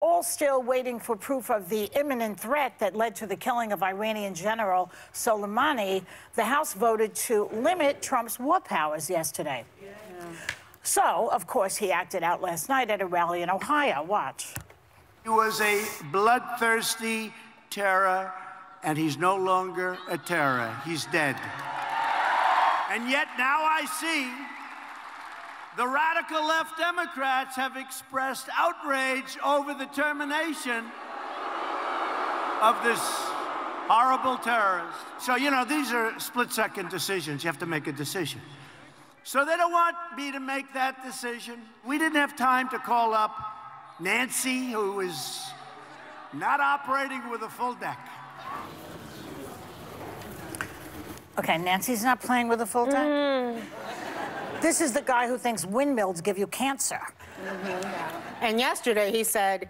All still waiting for proof of the imminent threat that led to the killing of Iranian General Soleimani. The House voted to limit Trump's war powers yesterday. So, of course, he acted out last night at a rally in Ohio. Watch. He was a bloodthirsty terror, and he's no longer a terror. He's dead. And yet now I see the radical left Democrats have expressed outrage over the termination of this horrible terrorist. So, you know, these are split-second decisions. You have to make a decision. So they don't want me to make that decision. We didn't have time to call up Nancy, who is not operating with a full deck. Okay, Nancy's not playing with a full deck? This is the guy who thinks windmills give you cancer. And yesterday he said,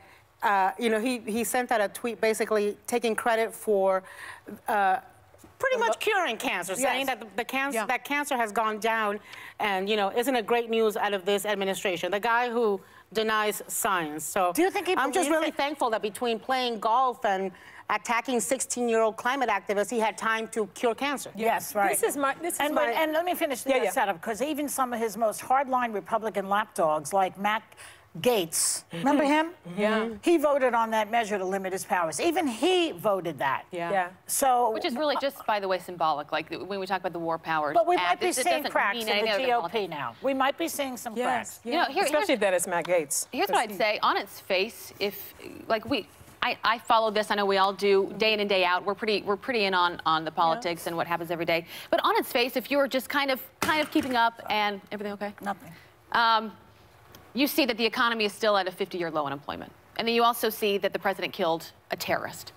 you know, he sent out a tweet basically taking credit for pretty much curing cancer, saying that that cancer has gone down, and, you know, isn't it great news out of this administration? The guy who denies science. So do you think I'm just really thankful that between playing golf and attacking 16-year-old climate activists, he had time to cure cancer. Yes, right. And let me finish the setup, because even some of his most hardline Republican lapdogs, like Matt Gaetz, remember him? He voted on that measure to limit his powers. Even he voted that. So, which is really just, by the way, symbolic. Like when we talk about the war powers. But we might be seeing cracks in the GOP now. We might be seeing some cracks. You know, especially that it's Matt Gaetz. Here's what I'd say. On its face, if I follow this. I know we all do, day in and day out. We're pretty in on the politics and what happens every day. But on its face, if you're just kind of keeping up and everything okay? Nothing. You see that the economy is still at a 50-year low unemployment, and then you also see that the president killed a terrorist.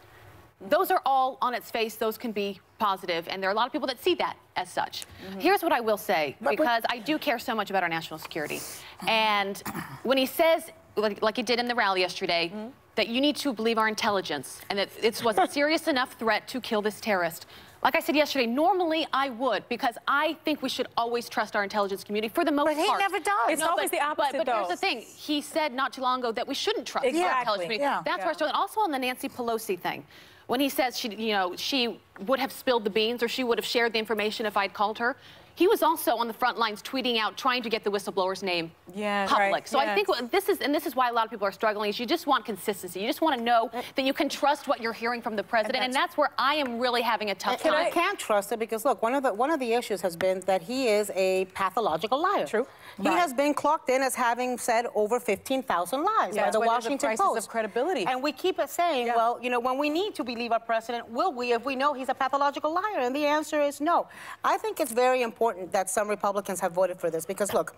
Those are all on its face. Those can be positive, and there are a lot of people that see that as such. Here's what I will say, because I do care so much about our national security, and when he says, like he did in the rally yesterday, that you need to believe our intelligence and that it was a serious enough threat to kill this terrorist. Like I said yesterday, normally I would, because I think we should always trust our intelligence community for the most part. But he never does. It's always the opposite, but here's the thing. He said not too long ago that we shouldn't trust our intelligence community. That's where I struggle. And also on the Nancy Pelosi thing, when he says she would have spilled the beans or she would have shared the information if I'd called her, he was also on the front lines tweeting out, trying to get the whistleblower's name public. So I think this is why a lot of people are struggling, is you just want consistency. You just want to know that you can trust what you're hearing from the president, and that's where I am really having a tough time. I can't trust it because, look, one of the issues has been that he is a pathological liar. True. He has been clocked in as having said over 15,000 lies by the Washington Post. Of credibility. And we keep saying, well, you know, when we need to believe our president, will we, if we know he's a pathological liar? And the answer is no. I think it's very important that some Republicans have voted for this because, look,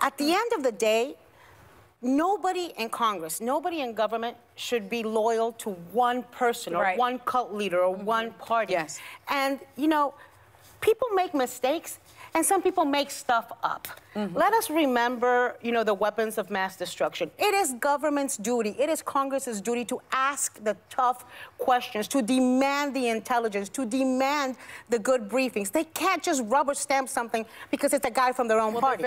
at the end of the day, nobody in Congress, nobody in government should be loyal to one person or one cult leader or one party. And, you know, people make mistakes and some people make stuff up. Let us remember, you know, the weapons of mass destruction. It is government's duty, it is Congress's duty to ask the tough questions, to demand the intelligence, to demand the good briefings. They can't just rubber stamp something because it's a guy from their own party.